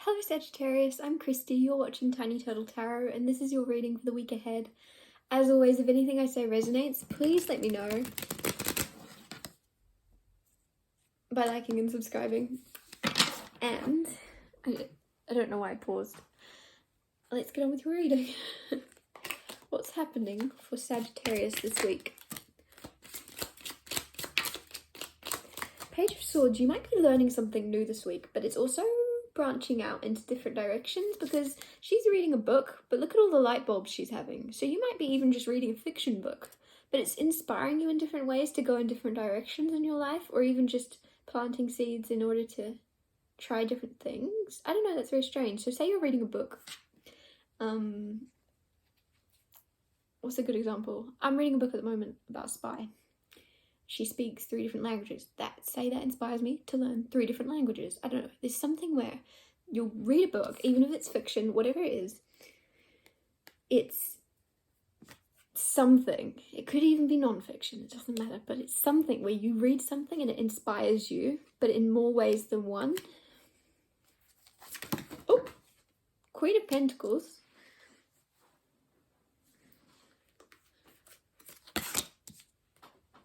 Hello Sagittarius, I'm Christy, you're watching Tiny Turtle Tarot, and this is your reading for the week ahead. As always, if anything I say resonates, please let me know by liking and subscribing. And, I don't know why I paused. Let's get on with your reading. What's happening for Sagittarius this week? Page of Swords, you might be learning something new this week, but it's also branching out into different directions because she's reading a book, but look at all the light bulbs she's having. So you might be even just reading a fiction book, but it's inspiring you in different ways to go in different directions in your life, or even just planting seeds in order to try different things. I don't know, that's very strange. So say you're reading a book. What's a good example? I'm reading a book at the moment about a spy. She speaks 3 different languages. That inspires me to learn 3 different languages. I don't know. There's something where you'll read a book, even if it's fiction, whatever it is, it's something. It could even be non-fiction, it doesn't matter, but it's something where you read something and it inspires you, but in more ways than one. Oh, Queen of Pentacles.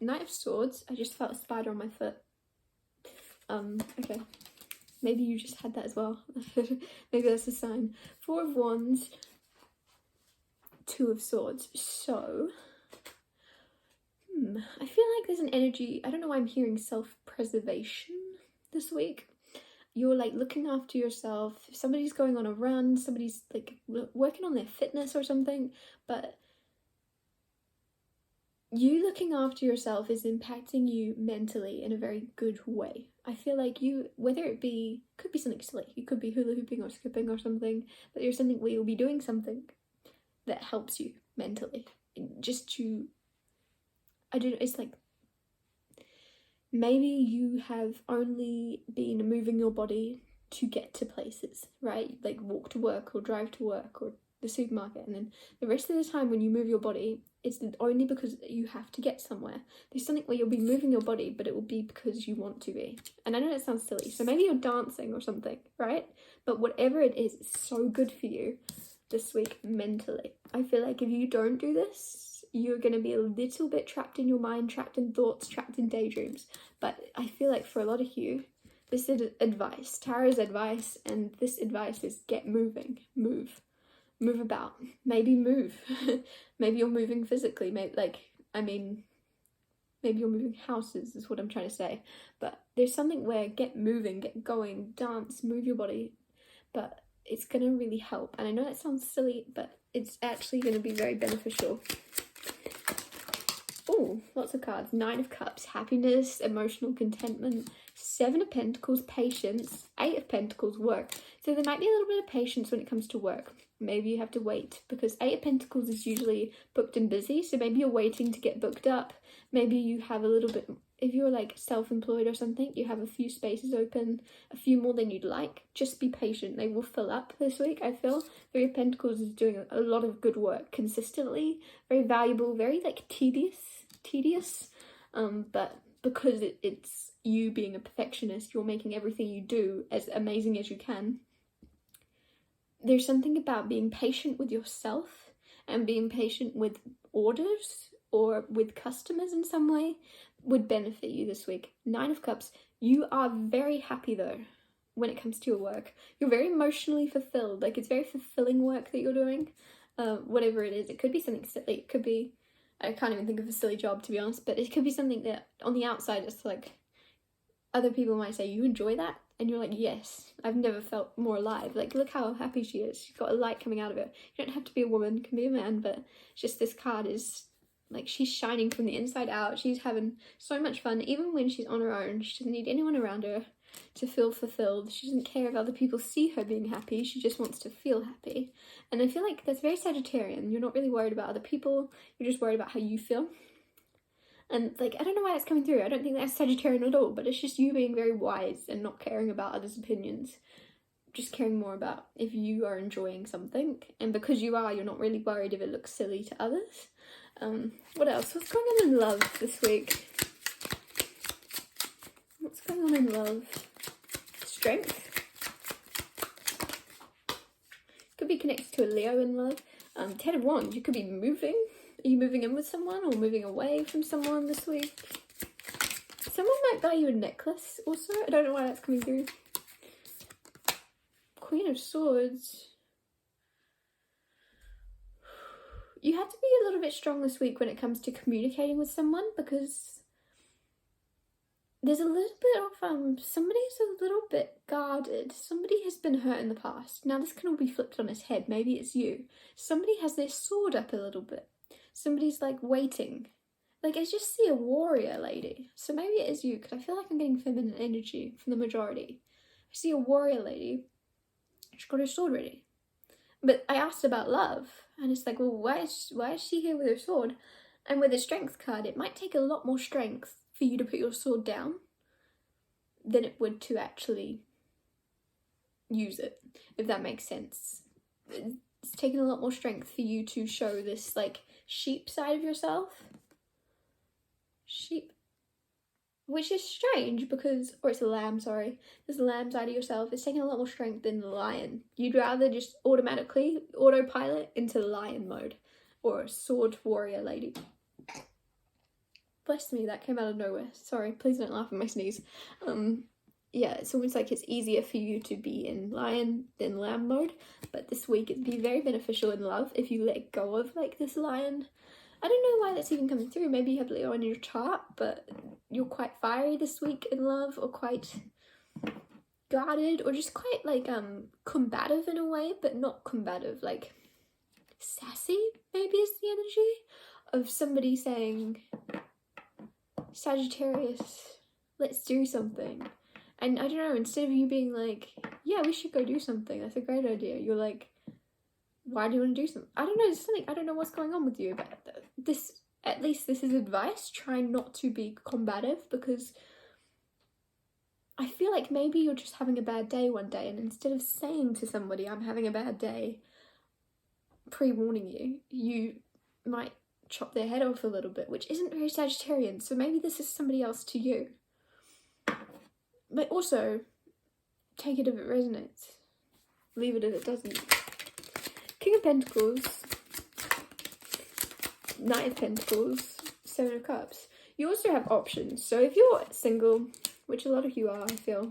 Knight of Swords. I just felt a spider on my foot. Okay. Maybe you just had that as well. Maybe that's a sign. 4 of Wands. 2 of Swords. So, I feel like there's an energy, I don't know why I'm hearing self-preservation this week. You're like looking after yourself. Somebody's going on a run, somebody's like working on their fitness or something, but you looking after yourself is impacting you mentally in a very good way. I feel like you, whether it be, could be something silly, you could be hula hooping or skipping or something, but there's something where you'll be doing something that helps you mentally. Just to, I don't know, it's like, maybe you have only been moving your body to get to places, right? Like walk to work or drive to work or the supermarket, and then the rest of the time when you move your body, it's only because you have to get somewhere. There's something where you'll be moving your body, but it will be because you want to be. And I know that sounds silly, so maybe you're dancing or something, right? But whatever it is, it's so good for you this week mentally. I feel like if you don't do this, you're going to be a little bit trapped in your mind, trapped in thoughts, trapped in daydreams. But I feel like for a lot of you, this is advice, Tara's advice, and this advice is get moving, move about, maybe move. Maybe you're moving physically, maybe you're moving houses is what I'm trying to say, but there's something where get moving, get going, dance, move your body, but it's gonna really help. And I know that sounds silly, but it's actually gonna be very beneficial. Oh, lots of cards. 9 of Cups, happiness, emotional contentment. 7 of Pentacles, patience. 8 of Pentacles, work. So there might be a little bit of patience when it comes to work. Maybe you have to wait because 8 of Pentacles is usually booked and busy. So maybe you're waiting to get booked up. Maybe you have a little bit, if you're like self-employed or something, you have a few spaces open, a few more than you'd like. Just be patient. They will fill up this week, I feel. 3 of Pentacles is doing a lot of good work consistently. Very valuable, very like tedious. But because it's you being a perfectionist, you're making everything you do as amazing as you can. There's something about being patient with yourself and being patient with orders or with customers in some way would benefit you this week. 9 of Cups, you are very happy though when it comes to your work. You're very emotionally fulfilled, like it's very fulfilling work that you're doing. Whatever it is, it could be something silly, it could be, I can't even think of a silly job to be honest, but it could be something that on the outside it's like, other people might say, you enjoy that? And you're like, yes, I've never felt more alive. Like, look how happy she is. She's got a light coming out of it. You don't have to be a woman, you can be a man, but it's just this card is, like, she's shining from the inside out. She's having so much fun, even when she's on her own. She doesn't need anyone around her to feel fulfilled. She doesn't care if other people see her being happy. She just wants to feel happy. And I feel like that's very Sagittarian. You're not really worried about other people. You're just worried about how you feel. And like, I don't know why it's coming through. I don't think that's Sagittarian at all, but it's just you being very wise and not caring about others' opinions. Just caring more about if you are enjoying something. And because you are, you're not really worried if it looks silly to others. What else? What's going on in love this week? What's going on in love? Strength. be connected to a Leo in love. 10 of Wands, you could be moving. Are you moving in with someone or moving away from someone this week? Someone might buy you a necklace also. I don't know why that's coming through. Queen of Swords. You have to be a little bit strong this week when it comes to communicating with someone, because there's a little bit of, somebody's a little bit guarded. Somebody has been hurt in the past. Now this can all be flipped on its head. Maybe it's you. Somebody has their sword up a little bit. Somebody's like waiting. Like, I just see a warrior lady. So maybe it is you, because I feel like I'm getting feminine energy from the majority. I see a warrior lady. She's got her sword ready. But I asked about love, and it's like, well, why is she here with her sword? And with a strength card, it might take a lot more strength for you to put your sword down than it would to actually use it, if that makes sense. It's taking a lot more strength for you to show this, like, sheep side of yourself. Sheep. Which is strange because, or it's a lamb, sorry. There's a lamb side of yourself. It's taking a lot more strength than the lion. You'd rather just automatically autopilot into lion mode or sword warrior lady. Bless me, that came out of nowhere. Sorry, please don't laugh at my sneeze. Yeah, it's almost like it's easier for you to be in lion than lamb mode. But this week it'd be very beneficial in love if you let go of like this lion. I don't know why that's even coming through. Maybe you have Leo in your chart, but you're quite fiery this week in love, or quite guarded, or just quite like combative in a way, but not combative, like sassy maybe is the energy of somebody saying, Sagittarius, let's do something. And I don't know, instead of you being like, yeah, we should go do something, that's a great idea, you're like, why do you want to do something? I don't know, it's something, I don't know what's going on with you, but this, at least this is advice. Try not to be combative, because I feel like maybe you're just having a bad day one day, and instead of saying to somebody, I'm having a bad day, pre-warning you, you might chop their head off a little bit, which isn't very Sagittarian, so maybe this is somebody else to you. But also, take it if it resonates. Leave it if it doesn't. King of Pentacles, Knight of Pentacles, Seven of Cups. You also have options. So if you're single, which a lot of you are, I feel,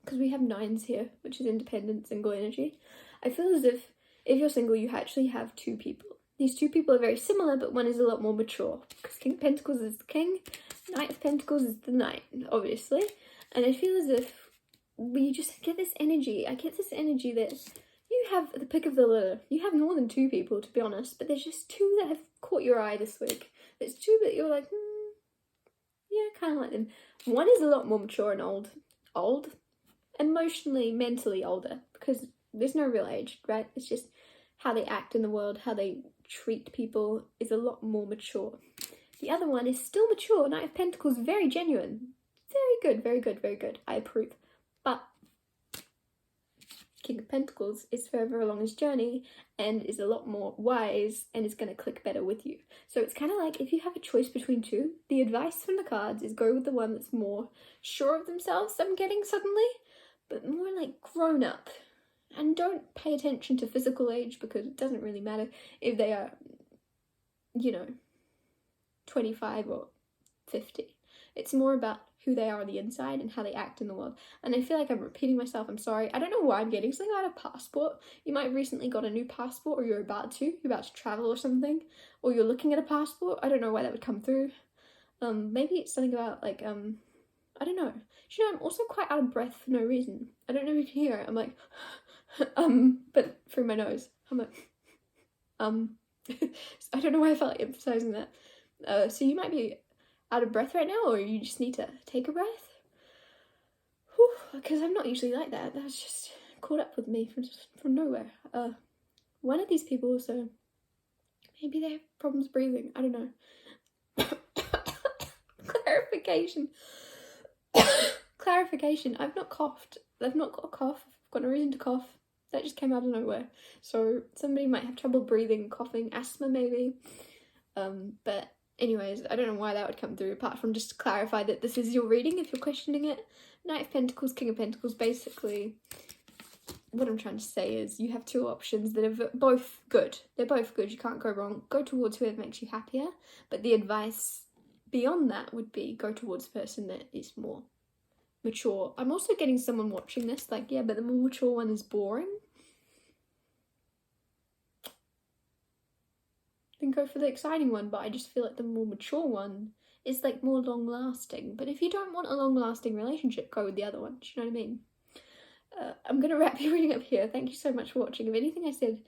because we have nines here, which is independent, single energy. I feel as if you're single, you actually have two people. These two people are very similar, but one is a lot more mature. Because King of Pentacles is the king, Knight of Pentacles is the knight, obviously. And I feel as if we just get this energy. I get this energy that you have the pick of the litter. You have more than two people, to be honest, but there's just two that have caught your eye this week. There's two that you're like, yeah, kind of like them. One is a lot more mature and old, emotionally, mentally older, because there's no real age, right? It's just how they act in the world, how they treat people is a lot more mature. The other one is still mature. Knight of Pentacles, very genuine. Very good, very good, very good. I approve. But King of Pentacles is further along his journey and is a lot more wise and is going to click better with you. So it's kind of like, if you have a choice between two, the advice from the cards is go with the one that's more sure of themselves, I'm getting suddenly, but more like grown up. And don't pay attention to physical age, because it doesn't really matter if they are, 25 or 50. It's more about who they are on the inside and how they act in the world. And I feel like I'm repeating myself, I'm sorry. I don't know why I'm getting something about a passport. You might have recently got a new passport, or you're about to travel or something, or you're looking at a passport. I don't know why that would come through. Maybe it's something about like, I don't know. I'm also quite out of breath for no reason. I don't know if you can hear it. I'm like, but through my nose. I'm like, I don't know why I felt like emphasizing that. So you might be out of breath right now, or you just need to take a breath. Because I'm not usually like that. That's just caught up with me from nowhere. One of these people also, maybe they have problems breathing. I don't know. Clarification. I've not coughed. I've not got a cough. I've got no reason to cough. That just came out of nowhere. So somebody might have trouble breathing, coughing, asthma maybe. But anyways, I don't know why that would come through, apart from just to clarify that this is your reading if you're questioning it. Knight of Pentacles, King of Pentacles, basically what I'm trying to say is you have two options that are both good. They're both good. You can't go wrong. Go towards whoever makes you happier. But the advice beyond that would be go towards the person that is more mature. I'm also getting someone watching this like, yeah, but the more mature one is boring. Then go for the exciting one, but I just feel like the more mature one is like more long lasting. But if you don't want a long lasting relationship, go with the other one. Do you know what I mean? I'm gonna wrap your reading up here. Thank you so much for watching. If anything I said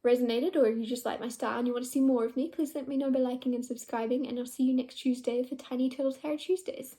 resonated, or if you just like my style and you want to see more of me, please let me know by liking and subscribing, and I'll see you next Tuesday for Tiny Turtle Tarot Tuesdays.